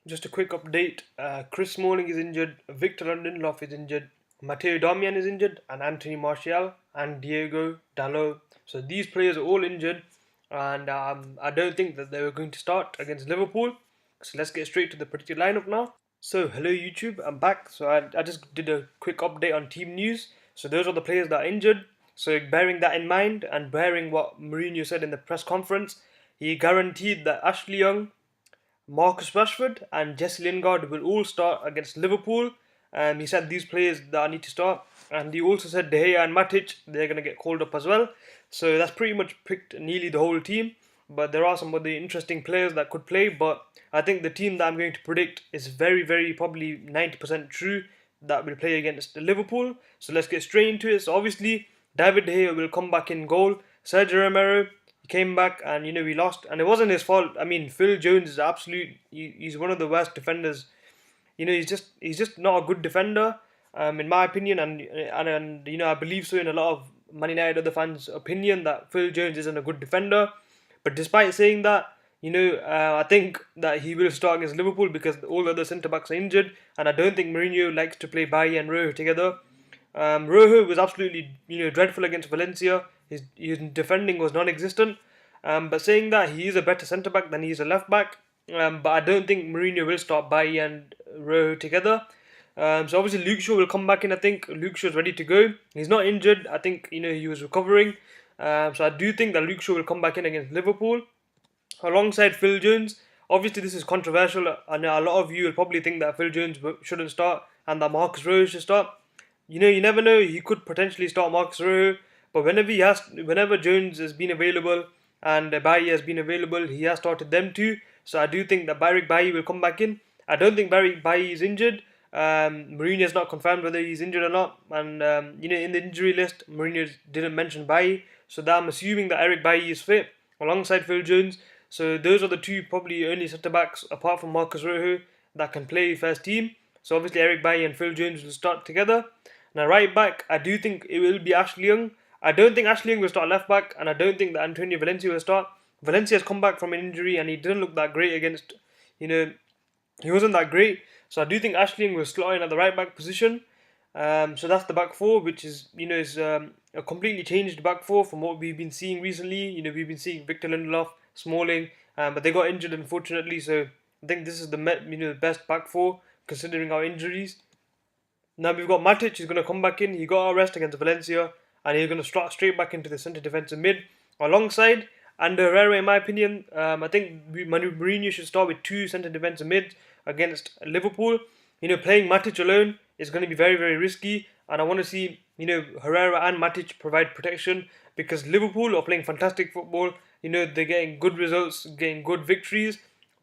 just a quick update. Chris Smalling is injured, Victor Lindelof is injured, Matteo Darmian is injured, and Anthony Martial and Diego Dalot. So these players are all injured, and I don't think that they were going to start against Liverpool. So let's get straight to the predicted lineup now. So hello YouTube, I'm back. So I just did a quick update on team news. So those are the players that are injured. So bearing that in mind and bearing what Mourinho said in the press conference, he guaranteed that Ashley Young, Marcus Rashford and Jesse Lingard will all start against Liverpool. He said these players that need to start, and he also said De Gea and Matic they're going to get called up as well. So that's pretty much picked nearly the whole team. But there are some of the interesting players that could play. But I think the team that I'm going to predict is very probably 90% true that will play against Liverpool. So let's get straight into it. So obviously David De Gea will come back in goal. Sergio Romero, he came back, and we lost, and it wasn't his fault. I mean, Phil Jones is he's one of the worst defenders. He's just not a good defender, in my opinion, and I believe so in a lot of Man United other fans' opinion that Phil Jones isn't a good defender. But despite saying that, I think that he will start against Liverpool because all the other centre backs are injured, and I don't think Mourinho likes to play Bailly and Rojo together. Rojo was absolutely dreadful against Valencia. His defending was non-existent. But saying that, he is a better centre back than he is a left back. But I don't think Mourinho will start Bailly and Rojo together. So obviously Luke Shaw will come back in. I think Luke Shaw is ready to go. He's not injured. I think he was recovering. So I do think that Luke Shaw will come back in against Liverpool alongside Phil Jones. Obviously this is controversial, and a lot of you will probably think that Phil Jones shouldn't start and that Marcus Rojo should start. You never know. He could potentially start Marcus Rojo, but whenever Jones has been available and Bailly has been available, he has started them too. So I do think that Bailly will come back in. I don't think Bailly is injured. Mourinho has not confirmed whether he's injured or not, and in the injury list, Mourinho didn't mention Bailly, so that I'm assuming that Eric Bailly is fit alongside Phil Jones. So those are the two probably only centre backs apart from Marcus Rojo that can play first team. So obviously Eric Bailly and Phil Jones will start together. Now right back, I do think it will be Ashley Young. I don't think Ashley Young will start left back, and I don't think that Antonio Valencia will start. Valencia has come back from an injury, and he didn't look that great against, he wasn't that great. So I do think Ashley Young will slot in at the right back position. So that's the back four, which is a completely changed back four from what we've been seeing recently. We've been seeing Victor Lindelof, Smalling, but they got injured unfortunately. So I think this is the best back four considering our injuries. Now we've got Matic, who's going to come back in. He got a rest against Valencia, and he's going to start straight back into the centre defensive mid alongside Ander Herrera. In my opinion, I think Mourinho should start with two centre defensive mids against Liverpool. Playing Matic alone is going to be very risky, and I want to see Herrera and Matic provide protection because Liverpool are playing fantastic football. They're getting good results, getting good victories.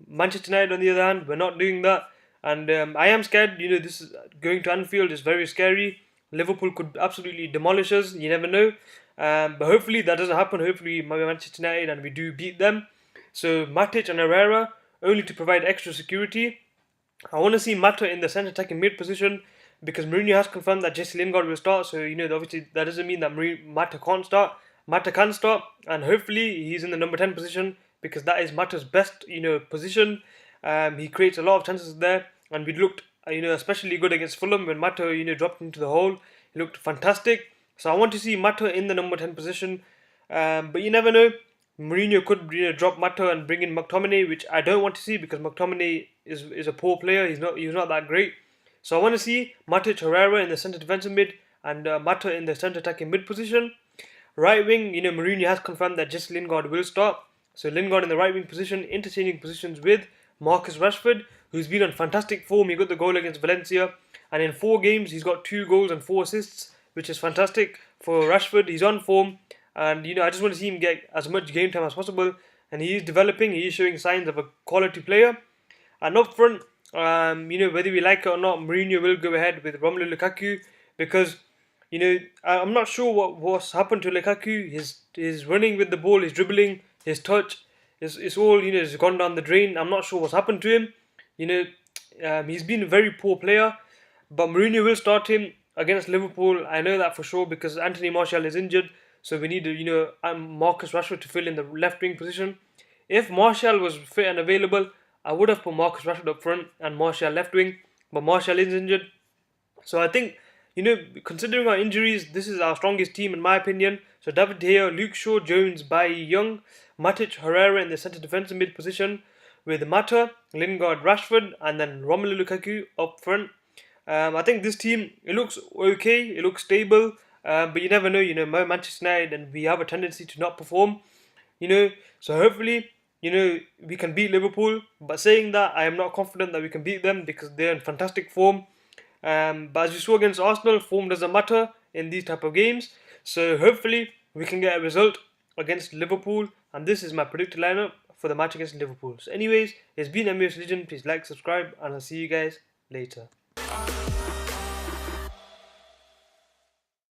Manchester United, on the other hand, we're not doing that. And I am scared. This is going to Anfield is very scary. Liverpool could absolutely demolish us. You never know. But hopefully that doesn't happen. Hopefully Manchester United and we do beat them. So Matic and Herrera only to provide extra security. I want to see Mata in the centre attacking mid position because Mourinho has confirmed that Jesse Lingard will start. So obviously that doesn't mean that Mata can't start. Mata can start, and hopefully he's in the number 10 position because that is Mata's best position. He creates a lot of chances there, and we looked especially good against Fulham when Mata dropped into the hole. He looked fantastic. So I want to see Mata in the number 10 position. But you never know. Mourinho could drop Mata and bring in McTominay, which I don't want to see because McTominay is a poor player. He's not that great. So I want to see Matic, Herrera in the centre defensive mid and Mata in the centre attacking mid position. Right wing, Mourinho has confirmed that Jesse Lingard will start. So Lingard in the right wing position, interchanging positions with Marcus Rashford, who's been on fantastic form. He got the goal against Valencia, and in 4 games he's got 2 goals and 4 assists, which is fantastic for Rashford. He's on form, and I just want to see him get as much game time as possible. And he is developing. He is showing signs of a quality player. And up front, whether we like it or not, Mourinho will go ahead with Romelu Lukaku because I'm not sure what's happened to Lukaku. His running with the ball, his dribbling, his touch, it's all has gone down the drain. I'm not sure what's happened to him. He's been a very poor player, but Mourinho will start him against Liverpool. I know that for sure because Anthony Martial is injured, so we need Marcus Rashford to fill in the left wing position. If Martial was fit and available, I would have put Marcus Rashford up front and Martial left wing, but Martial is injured. So I think, considering our injuries, this is our strongest team in my opinion. So David De Gea, Luke Shaw, Jones, Bailly, Young, Matic, Herrera in the centre defensive mid position, with Mata, Lingard, Rashford, and then Romelu Lukaku up front. I think this team, it looks okay, it looks stable, but you never know. Manchester United, and we have a tendency to not perform. So hopefully, we can beat Liverpool. But saying that, I am not confident that we can beat them because they're in fantastic form. But as you saw against Arsenal, form doesn't matter in these type of games. So hopefully we can get a result against Liverpool. And this is my predicted lineup for the match against Liverpool. So anyways, it's been Amir's Legend. Please like, subscribe, and I'll see you guys later.